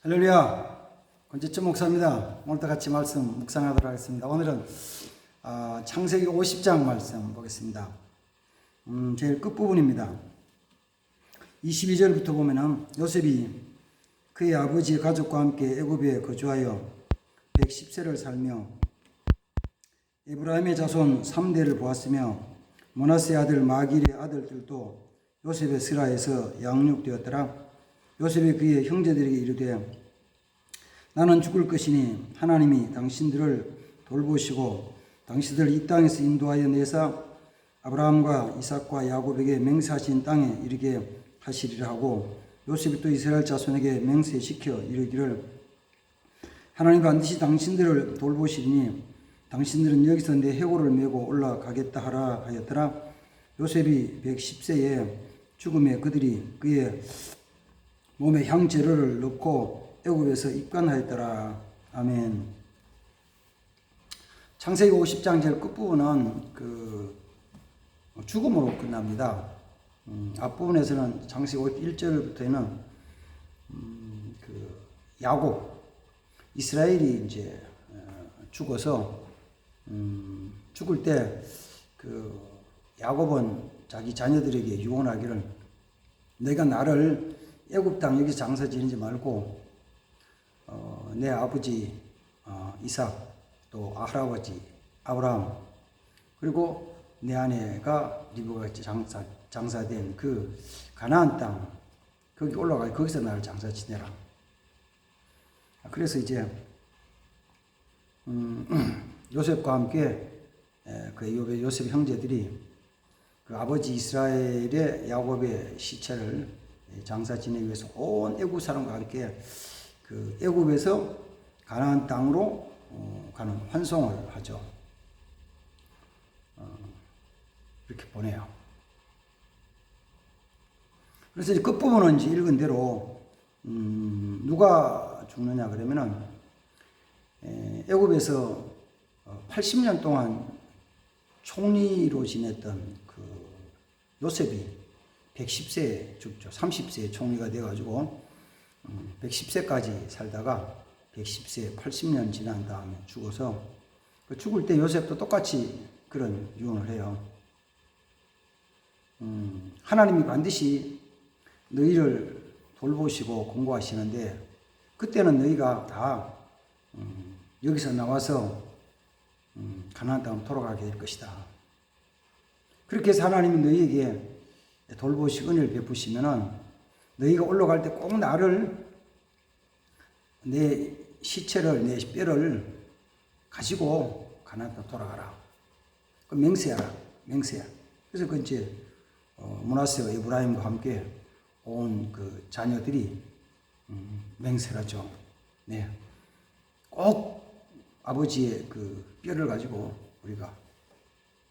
할렐루야, 권지천 목사입니다. 오늘도 같이 말씀 묵상하도록 하겠습니다. 오늘은 창세기 50장 말씀 보겠습니다. 제일 끝부분입니다. 22절부터 보면은 요셉이 그의 아버지의 가족과 함께 애굽에 거주하여 110세를 살며 에브라임의 자손 3대를 보았으며 므낫세 아들 마길의 아들들도 요셉의 스라에서 양육되었더라. 요셉이 그의 형제들에게 이르되 나는 죽을 것이니 하나님이 당신들을 돌보시고 당신들을 이 땅에서 인도하여 내사 아브라함과 이삭과 야곱에게 맹세하신 땅에 이르게 하시리라 하고, 요셉이 또 이스라엘 자손에게 맹세시켜 이르기를 하나님 반드시 당신들을 돌보시리니 당신들은 여기서 내 해골을 메고 올라가겠다 하라 하였더라. 요셉이 110세에 죽음에 그들이 그의 몸에 향재료를 넣고 애굽에서 입관하였더라. 아멘. 창세기 50장 제일 끝부분은 죽음으로 끝납니다. 앞부분에서는 창세기 51절부터는 야곱, 이스라엘이 이제 죽어서 죽을 때 야곱은 자기 자녀들에게 유언하기를 내가 나를 애굽 땅 여기서 장사 지내지 말고 내 아버지 이삭 또 할아버지 아브라함 그리고 내 아내가 리브가 장사된 그 가나안 땅 거기 올라가 거기서 나를 장사 지내라. 그래서 이제 요셉과 함께 그 요셉 형제들이 그 아버지 이스라엘의 야곱의 시체를 장사 지내기 위해서 온 애굽 사람과 함께 그 애굽에서 가나안 땅으로 가는 환송을 하죠. 이렇게 보내요. 그래서 이제 끝부분은 이제 읽은 대로 누가 죽느냐 그러면은 애굽에서 80년 동안 총리로 지냈던 그 요셉이 110세에 죽죠. 30세에 총리가 돼가지고 110세까지 살다가 110세 80년 지난 다음에 죽어서 죽을 때 요셉도 똑같이 그런 유언을 해요. 하나님이 반드시 너희를 돌보시고 공고하시는데 그때는 너희가 다 여기서 나와서 가나안 땅으로 돌아가게 될 것이다. 그렇게 해서 하나님이 너희에게 돌보시고 은혜를 베푸시면은 너희가 올라갈 때 꼭 나를 내 시체를 내 뼈를 가지고 가나안 땅 돌아가라. 그 맹세하라. 맹세야. 그래서 그 이제 므낫세와 에브라임과 함께 온 그 자녀들이 맹세를 하죠. 네. 꼭 아버지의 그 뼈를 가지고 우리가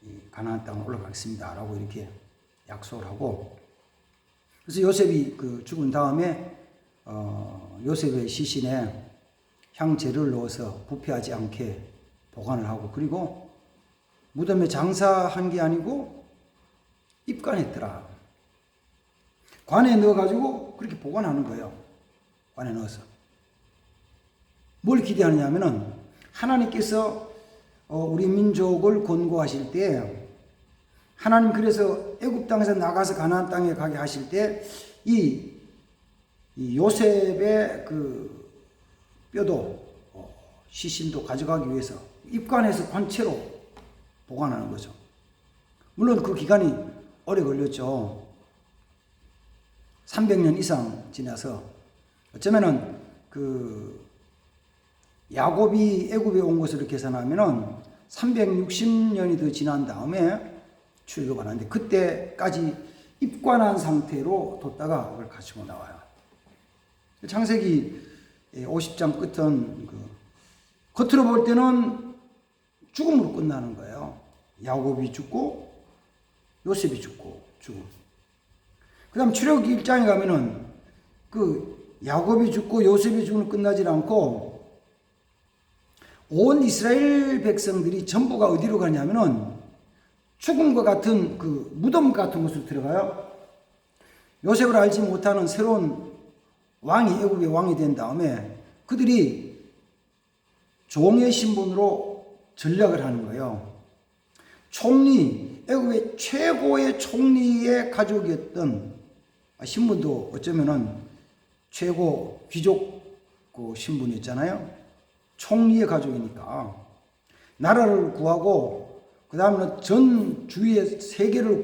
이 가나안 땅으로 올라가겠습니다라고 이렇게 약속을 하고, 그래서 요셉이 그 죽은 다음에 요셉의 시신에 향재료를 넣어서 부패하지 않게 보관을 하고, 그리고 무덤에 장사한 게 아니고 입관했더라. 관에 넣어가지고 그렇게 보관하는 거예요. 관에 넣어서. 뭘 기대하느냐 하면은 하나님께서 우리 민족을 권고하실 때 하나님 그래서 애굽 땅에서 나가서 가나안 땅에 가게 하실 때 이 요셉의 그 뼈도 시신도 가져가기 위해서 입관해서 관체로 보관하는 거죠. 물론 그 기간이 오래 걸렸죠. 300년 이상 지나서 어쩌면은 그 야곱이 애굽에 온 것으로 계산하면은 360년이 더 지난 다음에 출애굽을 하는데 그때까지 입관한 상태로 뒀다가 그걸 가지고 나와요. 창세기 50장 끝은 겉으로 볼 때는 죽음으로 끝나는 거예요. 야곱이 죽고 요셉이 죽고 죽음. 그 다음 출애굽기 1장에 가면은 그 야곱이 죽고 요셉이 죽으면 끝나지 않고 온 이스라엘 백성들이 전부가 어디로 가냐면은 죽음과 같은 그 무덤 같은 곳으로 들어가요. 요셉을 알지 못하는 새로운 애굽의 왕이 된 다음에 그들이 종의 신분으로 전략을 하는 거예요. 애굽의 최고의 총리의 가족이었던 신분도 어쩌면은 최고 귀족 그 신분이었잖아요. 총리의 가족이니까 나라를 구하고 그 다음에는 전 주위의 세계를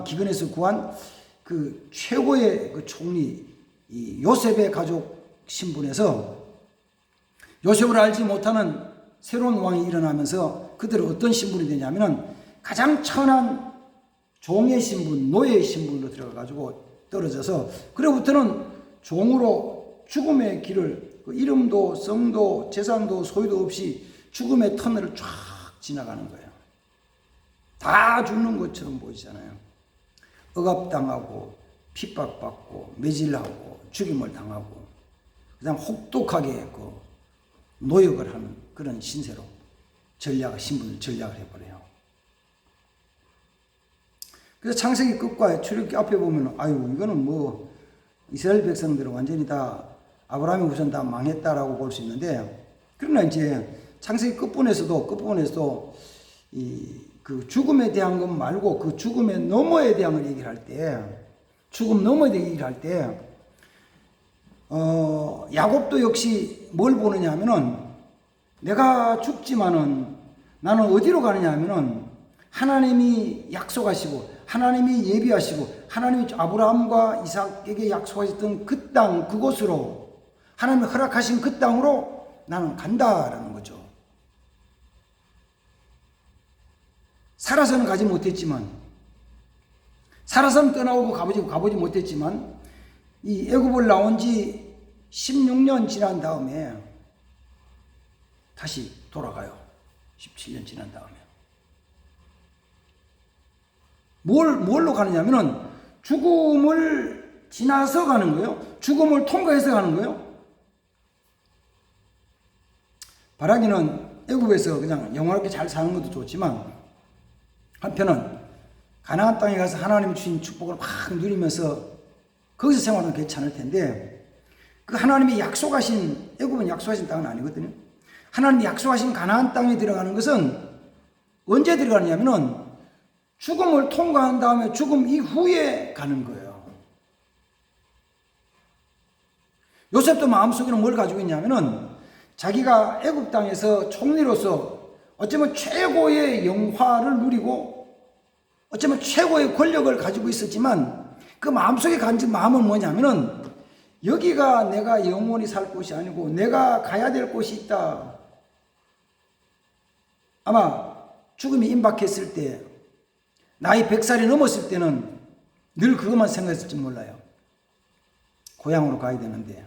기근에서 구한 그 최고의 그 총리 이 요셉의 가족 신분에서 요셉을 알지 못하는 새로운 왕이 일어나면서 그들은 어떤 신분이 되냐면은 가장 천한 종의 신분, 노예의 신분으로 들어가가지고 떨어져서 그로부터는 종으로 죽음의 길을 그 이름도 성도 재산도 소유도 없이 죽음의 터널을 쫙 지나가는 거예요. 다 죽는 것처럼 보이잖아요. 억압당하고 핍박받고 매질하고 죽임을 당하고 그다음 혹독하게 그 노역을 하는 그런 신세로 신분을 전략을 해버려요. 그래서 창세기 끝과 출애굽기 앞에 보면 이거는 뭐 이스라엘 백성들은 완전히 다 아브라함의 후손 다 망했다라고 볼 수 있는데, 그러나 이제 창세기 끝부분에서도 그 죽음에 대한 것 말고 그 죽음의 너머에 대한 걸 얘기를 할 때, 죽음 너머에 대한 얘기를 할 때, 야곱도 역시 뭘 보느냐 하면은 내가 죽지만은 나는 어디로 가느냐 하면은 하나님이 약속하시고 하나님이 예비하시고 하나님이 아브라함과 이삭에게 약속하셨던 그 땅, 그곳으로 하나님이 허락하신 그 땅으로 나는 간다라는 거죠. 살아서는 가지 못했지만, 살아서는 떠나오고 가보지 못했지만 이 애굽을 나온 지 16년 지난 다음에 다시 돌아가요. 17년 지난 다음에. 뭘로 가느냐면은 죽음을 지나서 가는 거예요. 죽음을 통과해서 가는 거예요. 바라기는 애굽에서 그냥 영원하게 잘 사는 것도 좋지만 한편은 가나안 땅에 가서 하나님이 주신 축복을 막 누리면서 거기서 생활하면 괜찮을 텐데, 그 하나님이 약속하신, 애굽은 약속하신 땅은 아니거든요. 하나님이 약속하신 가나안 땅에 들어가는 것은 언제 들어가느냐면은 죽음을 통과한 다음에 죽음 이후에 가는 거예요. 요셉도 마음속에는 뭘 가지고 있냐면은 자기가 애굽 땅에서 총리로서 어쩌면 최고의 영화를 누리고 어쩌면 최고의 권력을 가지고 있었지만 그 마음속에 간직한 마음은 뭐냐면은 여기가 내가 영원히 살 곳이 아니고 내가 가야 될 곳이 있다. 아마 죽음이 임박했을 때 나이 100살이 넘었을 때는 늘 그것만 생각했을지 몰라요. 고향으로 가야 되는데,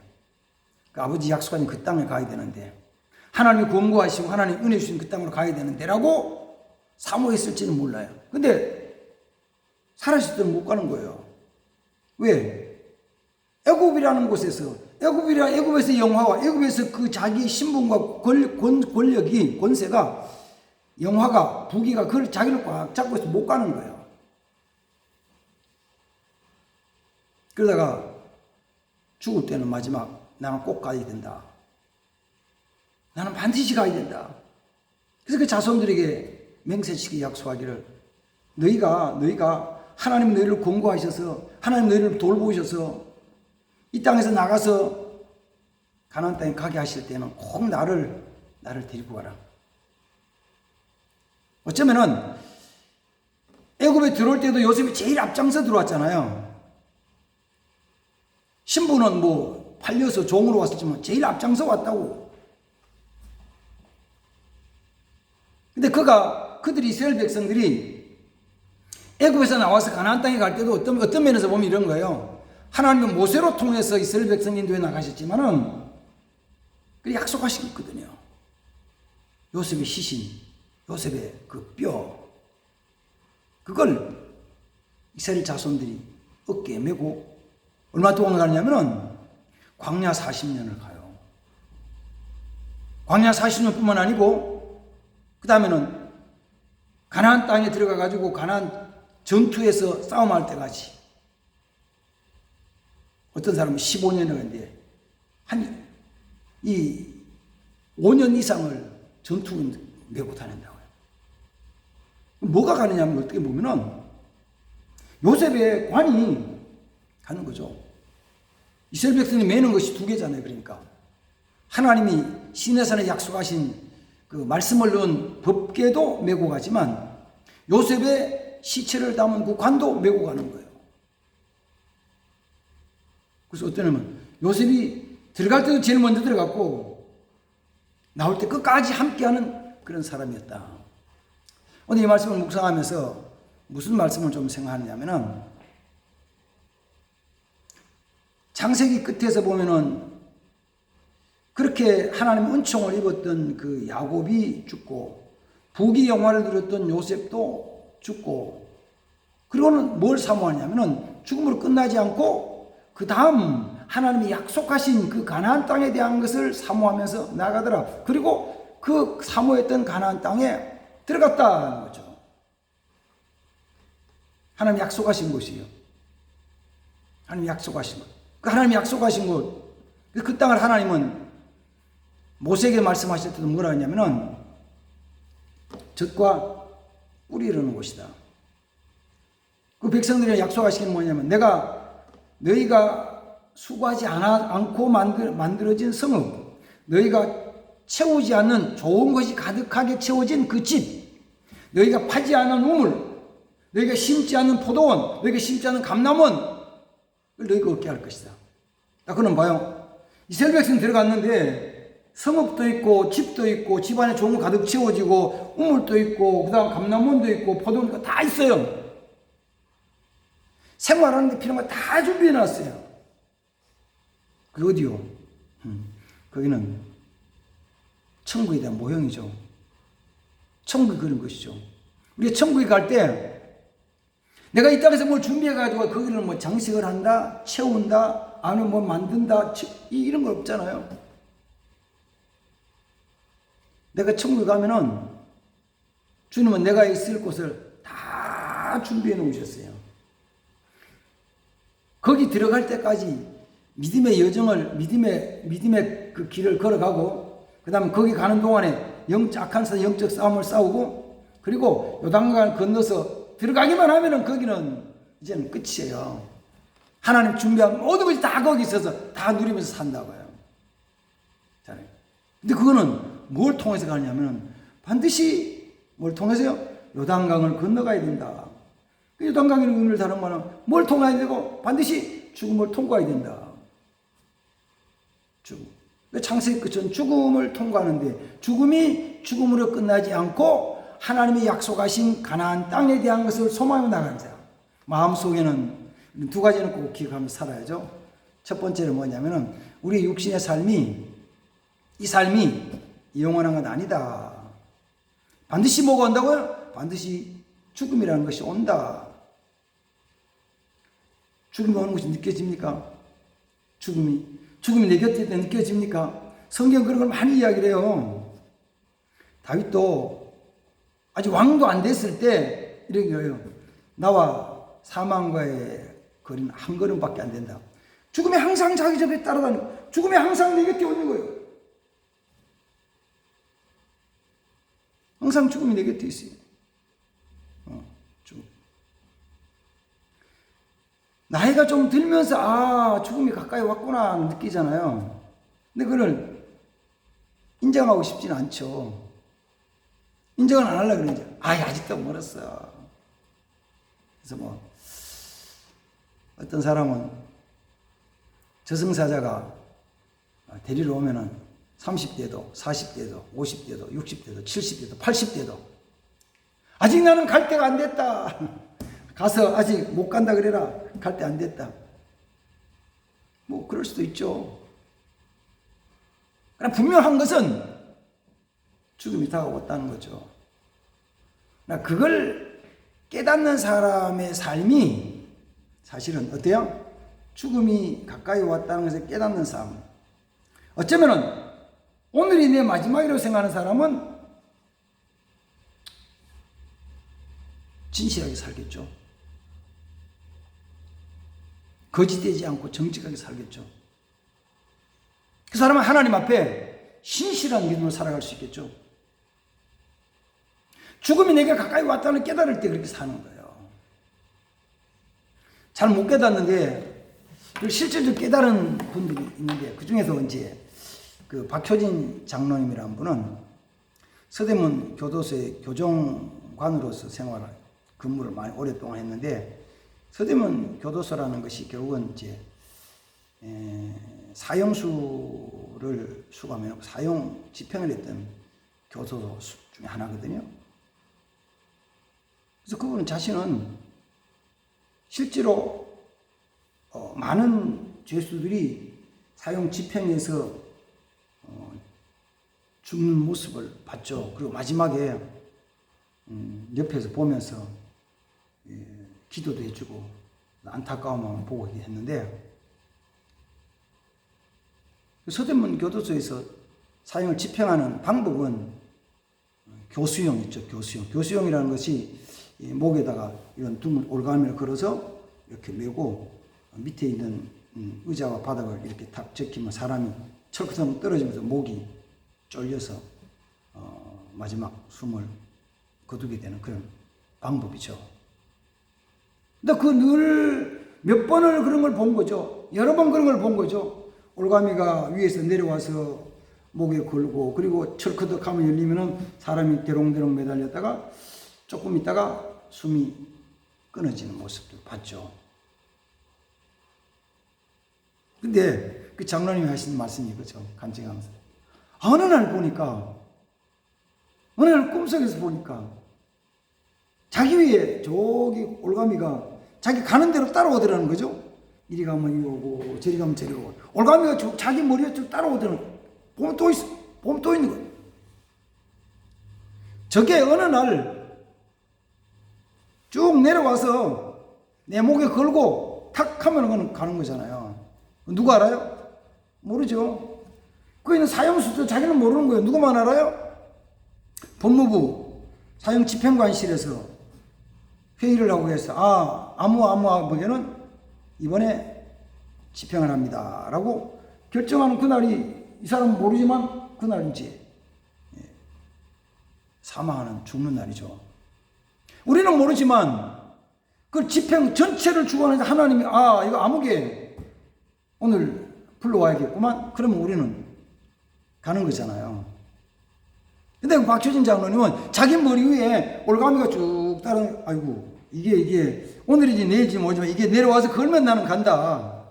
그 아버지 약속하신 그 땅에 가야 되는데, 하나님이 권고하시고 하나님 은혜 주신 그 땅으로 가야 되는데 라고 사모했을지는 몰라요. 근데 살아있을 때는 못 가는 거예요. 왜? 애굽이라는 곳에서, 애굽에서 영화와 애굽에서 그 자기의 신분과 권력이, 권세가, 영화가, 부귀가 그걸 자기를 꽉 잡고 있어서 못 가는 거예요. 그러다가 죽을 때는 마지막 나는 꼭 가야 된다. 나는 반드시 가야 된다. 그래서 그 자손들에게 맹세치게 약속하기를, 너희가 하나님 너희를 권고하셔서 하나님 너희를 돌보셔서 이 땅에서 나가서 가나안 땅에 가게 하실 때는 꼭 나를 데리고 가라. 어쩌면은 애굽에 들어올 때도 요셉이 제일 앞장서 들어왔잖아요. 신부는 뭐 팔려서 종으로 왔었지만 제일 앞장서 왔다고. 근데 그들이 이스라엘 백성들이 애굽에서 나와서 가나안 땅에 갈 때도 어떤 면에서 보면 이런 거예요. 하나님은 모세로 통해서 이스라엘 백성 인도에 나가셨지만은 그 약속하신 게 있거든요. 요셉의 시신, 요셉의 그 뼈, 그걸 이스라엘 자손들이 어깨에 메고 얼마 동안 가느냐면은 광야 40년을 가요. 광야 40년뿐만 아니고 그 다음에는 가나안 땅에 들어가 가지고 가나안 전투에서 싸움할 때까지 어떤 사람은 15년을 했는데 이 5년 이상을 전투를 메고 다닌다고요. 뭐가 가느냐면 어떻게 보면은 요셉의 관이 가는 거죠. 이스라엘 백성이 매는 것이 두 개잖아요. 그러니까 하나님이 시내산에 약속하신 그 말씀을 넣은 법궤도 메고 가지만 요셉의 시체를 담은 그 관도 메고 가는 거예요. 그래서 어떠냐면 요셉이 들어갈 때도 제일 먼저 들어갔고 나올 때 끝까지 함께하는 그런 사람이었다. 오늘 이 말씀을 묵상하면서 무슨 말씀을 좀 생각하느냐면은 창세기 끝에서 보면은 그렇게 하나님 은총을 입었던 그 야곱이 죽고 부귀 영화를 누렸던 요셉도 죽고 그리고는 뭘 사모하냐면은 죽음으로 끝나지 않고 그 다음 하나님이 약속하신 그 가나안 땅에 대한 것을 사모하면서 나가더라. 그리고 그 사모했던 가나안 땅에 들어갔다는 거죠. 하나님 약속하신 곳이에요. 하나님 약속하신 곳. 그 하나님 약속하신 곳. 그 땅을 하나님은 모세에게 말씀하실 때도 뭐라 하냐면은 젖과 꿀이 흐르는 곳이다. 그 백성들이 약속하신 게 뭐냐면 내가 너희가 수고하지 않고 만들어진 성읍, 너희가 채우지 않는 좋은 것이 가득하게 채워진 그 집, 너희가 파지 않은 우물, 너희가 심지 않는 포도원, 너희가 심지 않는 감람원, 너희가 얻게 할 것이다. 그럼 봐요. 이스라엘 백성 들어갔는데 성읍도 있고 집도 있고 집안에 좋은 거 가득 채워지고 우물도 있고 그다음 감람원도 있고 포도원도 다 있어요. 생활하는 데 필요한 거 다 준비해 놨어요. 그게 어디요? 거기는 천국에 대한 모형이죠. 천국이 그런 것이죠. 우리가 천국에 갈 때 내가 이 땅에서 뭘 준비해가지고 거기를 뭐 장식을 한다, 채운다, 아니면 뭐 만든다, 이런 거 없잖아요. 내가 천국에 가면은 주님은 내가 있을 곳을 다 준비해 놓으셨어요. 거기 들어갈 때까지 믿음의 여정을, 믿음의 그 길을 걸어가고, 그 다음에 거기 가는 동안에 악한 영적 싸움을 싸우고, 그리고 요단강을 건너서 들어가기만 하면은 거기는 이제는 끝이에요. 하나님 준비한 모든 것이 다 거기 있어서 다 누리면서 산다고요. 근데 그거는 뭘 통해서 가느냐면 반드시 뭘 통해서요? 요단강을 건너가야 된다. 요단강이라는 의미를 다른 말은 뭘 통과해야 되고 반드시 죽음을 통과해야 된다. 죽음. 창세기 끝은 죽음을 통과하는데 죽음이 죽음으로 끝나지 않고 하나님이 약속하신 가나안 땅에 대한 것을 소망하며 나가는 자야. 마음속에는 두 가지는 꼭 기억하면서 살아야죠. 첫 번째는 뭐냐면은 우리 육신의 삶이 이 삶이 영원한 건 아니다. 반드시 뭐가 온다고요? 반드시 죽음이라는 것이 온다. 죽음이 오는 것이 느껴집니까? 죽음이 내 곁에 있다 느껴집니까? 성경 그런 걸 많이 이야기를 해요. 다윗도 아직 왕도 안 됐을 때 이런 거예요. 나와 사망과의 거리는 한 걸음밖에 안 된다. 죽음이 항상 자기 옆에 따라다니고 죽음이 항상 내 곁에 오는 거예요. 항상 죽음이 내 곁에 있어요. 죽음. 나이가 좀 들면서 죽음이 가까이 왔구나 느끼잖아요. 근데 그걸 인정하고 싶지는 않죠. 인정을 안 하려고 그러죠. 아직도 멀었어. 그래서 어떤 사람은 저승사자가 데리러 오면은 30대도, 40대도, 50대도, 60대도, 70대도, 80대도 아직 나는 갈 때가 안 됐다. 가서 아직 못 간다 그래라. 갈 때 안 됐다. 그럴 수도 있죠. 그러나 분명한 것은 죽음이 다가왔다는 거죠. 그걸 깨닫는 사람의 삶이 사실은 어때요? 죽음이 가까이 왔다는 것을 깨닫는 삶. 어쩌면은 오늘이 내 마지막이라고 생각하는 사람은 진실하게 살겠죠. 거짓되지 않고 정직하게 살겠죠. 그 사람은 하나님 앞에 신실한 믿음으로 살아갈 수 있겠죠. 죽음이 내게 가까이 왔다는 깨달을 때 그렇게 사는 거예요. 잘 못 깨닫는데 실제로 깨달은 분들이 있는데, 그 중에서 이제 그 박효진 장로님이라는 분은 서대문 교도소의 교정관으로서 근무를 많이 오랫동안 했는데, 서대문 교도소라는 것이 결국은 이제 사형수를 수감해서 사형 집행을 했던 교도소 중에 하나거든요. 그래서 그분은 자신은 실제로 많은 죄수들이 사형 집행에서 죽는 모습을 봤죠. 그리고 마지막에 옆에서 보면서 기도도 해주고 안타까움만 보고 했는데, 서대문 교도소에서 사형을 집행하는 방법은 교수형 있죠. 교수형이라는 것이 목에다가 이런 올가미를 걸어서 이렇게 메고 밑에 있는 의자와 바닥을 이렇게 탁 적히면 사람이 철커성 떨어지면서 목이 쫄려서 마지막 숨을 거두게 되는 그런 방법이죠. 근데 그 늘 몇 번을 그런 걸 본 거죠. 여러 번 그런 걸 본 거죠. 올가미가 위에서 내려와서 목에 걸고, 그리고 철커덕 하면 열리면은 사람이 대롱대롱 매달렸다가 조금 있다가 숨이 끊어지는 모습도 봤죠. 근데 그 장로님이 하신 말씀이 이거죠. 간증하면서. 어느 날 꿈속에서 보니까 자기 위에 저기 올가미가 자기 가는 대로 따라오더라는 거죠. 이리 가면 이리 오고 저리 가면 저리 오고, 올가미가 자기 머리에 쭉 따라오더라는, 보면 또 있어. 보면 또 있는 거예요. 저게 어느 날 쭉 내려와서 내 목에 걸고 탁 하면 그건 가는 거잖아요. 누가 알아요? 모르죠. 그 있는 사형수도 자기는 모르는 거예요. 누구만 알아요? 법무부 사형집행관실에서 회의를 하고 해서 아무에게는 이번에 집행을 합니다 라고 결정하는 그날이, 이 사람은 모르지만 그날 이제 사망하는, 죽는 날이죠. 우리는 모르지만 그 집행 전체를 주관해서 하나님이 이거 아무개 오늘 불러와야겠구만, 그러면 우리는 가는 거잖아요. 근데 박효진 장로님은 자기 머리 위에 올가미가 쭉 아이고 이게 오늘이지 내일지 모르지만 이게 내려와서 걸면 나는 간다.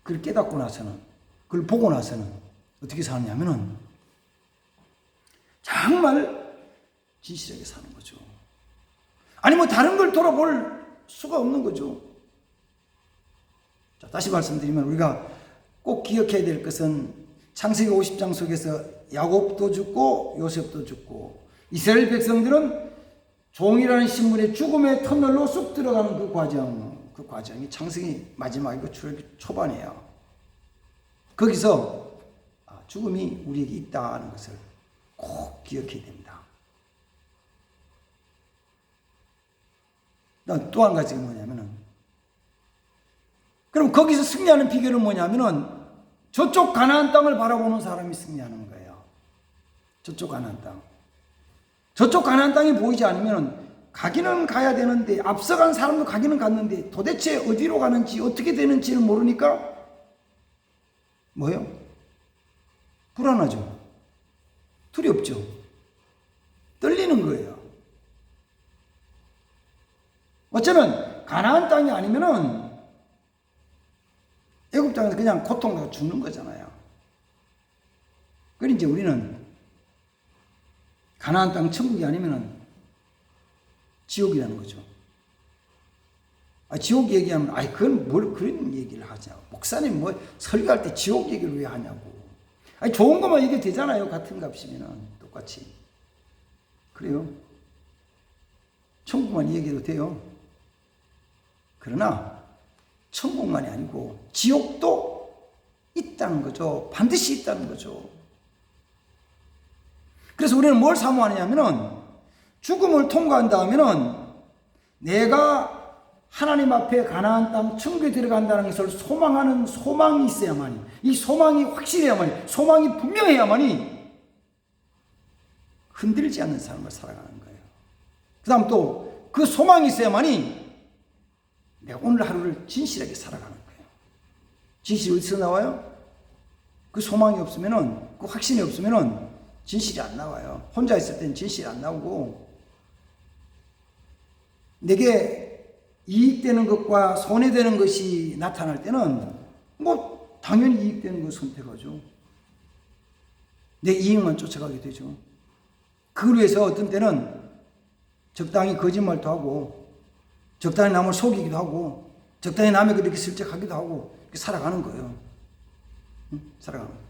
그걸 깨닫고 나서는, 그걸 보고 나서는 어떻게 사느냐면은 정말 진실하게 사는 거죠. 아니 다른 걸 돌아볼 수가 없는 거죠. 자, 다시 말씀드리면 우리가 꼭 기억해야 될 것은 창세기 50장 속에서 야곱도 죽고 요셉도 죽고 이스라엘 백성들은 종이라는 신분의 죽음의 터널로 쑥 들어가는 그 과정이 창세기 마지막이고 출애굽기 초반이에요. 거기서 죽음이 우리에게 있다는 것을 꼭 기억해야 됩니다. 또 한 가지가 뭐냐면은, 그럼 거기서 승리하는 비결은 뭐냐면은 저쪽 가나안 땅을 바라보는 사람이 승리하는 거예요. 저쪽 가나안 땅. 저쪽 가나안 땅이 보이지 않으면 가기는 가야 되는데, 앞서간 사람도 가기는 갔는데 도대체 어디로 가는지 어떻게 되는지를 모르니까 뭐예요? 불안하죠. 두렵죠. 떨리는 거예요. 어쩌면 가나안 땅이 아니면은 애굽 땅에서 그냥 고통받아 죽는 거잖아요. 그러니 이제 우리는 가나안 땅 천국이 아니면은 지옥이라는 거죠. 지옥 얘기하면 그건 뭘 그런 얘기를 하냐. 목사님 설교할 때 지옥 얘기를 왜 하냐고. 좋은 것만 얘기 되잖아요. 같은 값이면은 똑같이. 그래요. 천국만 얘기해도 돼요. 그러나 천국만이 아니고 지옥도 있다는 거죠. 반드시 있다는 거죠. 그래서 우리는 뭘 사모하느냐면은 죽음을 통과한다 하면은 내가 하나님 앞에 가나안 땅 천국에 들어간다는 것을 소망하는 소망이 있어야만이, 이 소망이 확실해야만이, 소망이 분명해야만이 흔들리지 않는 삶을 살아가는 거예요. 그 다음 또 그 소망이 있어야만이 내가 오늘 하루를 진실하게 살아가는 거예요. 진실이 어디서 나와요? 그 소망이 없으면은, 그 확신이 없으면은 진실이 안 나와요. 혼자 있을 때는 진실이 안 나오고, 내게 이익되는 것과 손해되는 것이 나타날 때는 뭐 당연히 이익되는 걸 선택하죠. 내 이익만 쫓아가게 되죠. 그걸 위해서 어떤 때는 적당히 거짓말도 하고, 적당히 남을 속이기도 하고, 적당히 남에게 이렇게 슬쩍 하기도 하고, 이렇게 살아가는 거예요. 살아가는 거예요.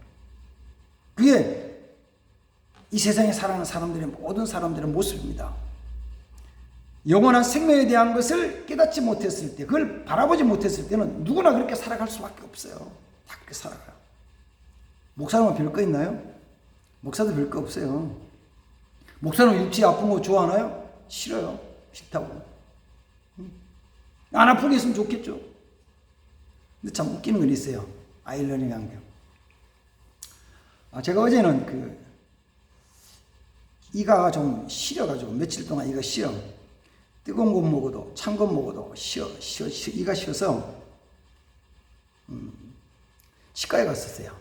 그게 이 세상에 살아가는 사람들의, 모든 사람들의 모습입니다. 영원한 생명에 대한 것을 깨닫지 못했을 때, 그걸 바라보지 못했을 때는 누구나 그렇게 살아갈 수밖에 없어요. 다 그렇게 살아가요. 목사님은 별거 있나요? 목사도 별거 없어요. 목사는 육체 아픈 거 좋아하나요? 싫어요. 싫다고. 안 아프게 했으면 좋겠죠. 근데 참 웃기는 건 있어요. 아이러니한 게. 제가 어제는 이가 좀 시려가지고 며칠 동안 이가 시려. 뜨거운 것 먹어도 찬 것 먹어도 이가 쉬어서 치과에 갔었어요.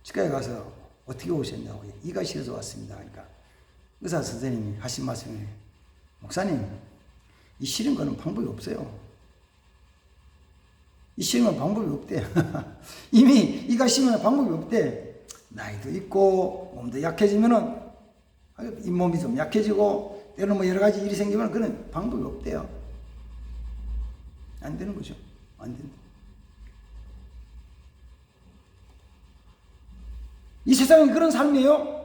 치과에 가서 어떻게 오셨냐고, 이가 시려서 왔습니다. 그러니까 의사 선생님이 하신 말씀이, 목사님, 이 시린 거는 방법이 없어요. 이 시린 건 방법이 없대. 이미 이가 시면 방법이 없대. 나이도 있고 몸도 약해지면은 잇몸이 좀 약해지고 때로는 뭐 여러 가지 일이 생기면 그런 방법이 없대요. 안 되는 거죠. 안 된다. 이 세상은 그런 삶이에요.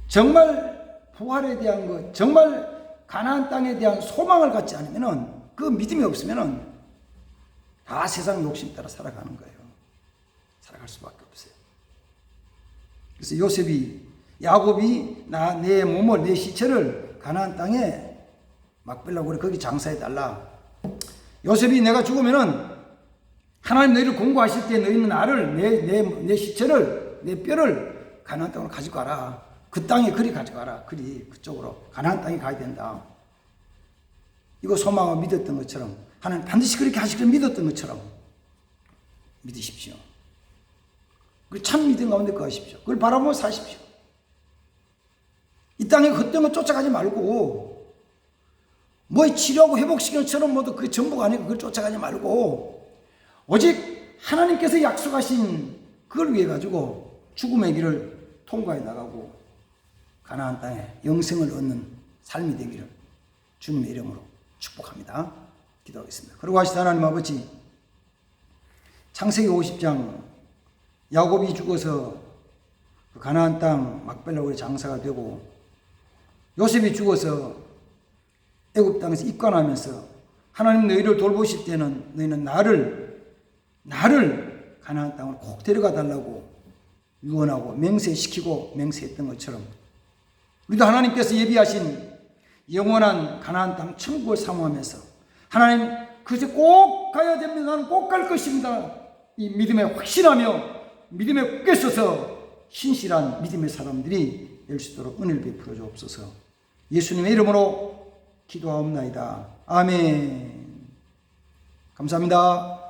정말 부활에 대한 것, 정말 가나안 땅에 대한 소망을 갖지 않으면은, 그 믿음이 없으면은 다 세상 욕심 따라 살아가는 거예요. 살아갈 수밖에 없어요. 그래서 야곱이 내 몸을, 내 시체를 가나안 땅에 막벨라 고래 거기 장사해 달라. 요셉이 내가 죽으면은 하나님 너희를 공고하실 때 너희는 나를, 내 시체를, 내 뼈를 가나안 땅으로 가지고 가라. 그 땅에 그리 가져가라. 그리 그쪽으로 가나안 땅에 가야 된다. 이거 소망을 믿었던 것처럼, 하나님 반드시 그렇게 하시기를 믿었던 것처럼 믿으십시오. 그 참 믿음 가운데 거하십시오. 그걸 바라보며 사십시오. 이 땅에 헛된 거 쫓아가지 말고, 뭐 치료하고 회복시키는 것처럼 모두 그게 전부가 아니고 그걸 쫓아가지 말고, 오직 하나님께서 약속하신 그걸 위해 가지고 죽음의 길을 통과해 나가고 가나안 땅에 영생을 얻는 삶이 되기를 주님의 이름으로 축복합니다. 기도하겠습니다. 그러고 하시다 하나님 아버지, 창세기 50장 야곱이 죽어서 그 가나안 땅 막벨라 고래 장사가 되고, 요셉이 죽어서 애굽 땅에서 입관하면서 하나님 너희를 돌보실 때는 너희는 나를 가나안 땅으로 꼭 데려가 달라고 유언하고 맹세시키고 맹세했던 것처럼, 우리도 하나님께서 예비하신 영원한 가나안 땅 천국을 사모하면서, 하나님 그곳에 꼭 가야 됩니다. 나는 꼭 갈 것입니다. 이 믿음에 확신하며 믿음에 굳게 서서 신실한 믿음의 사람들이 될 수 있도록 은혜를 베풀어 주옵소서. 예수님의 이름으로 기도하옵나이다. 아멘. 감사합니다.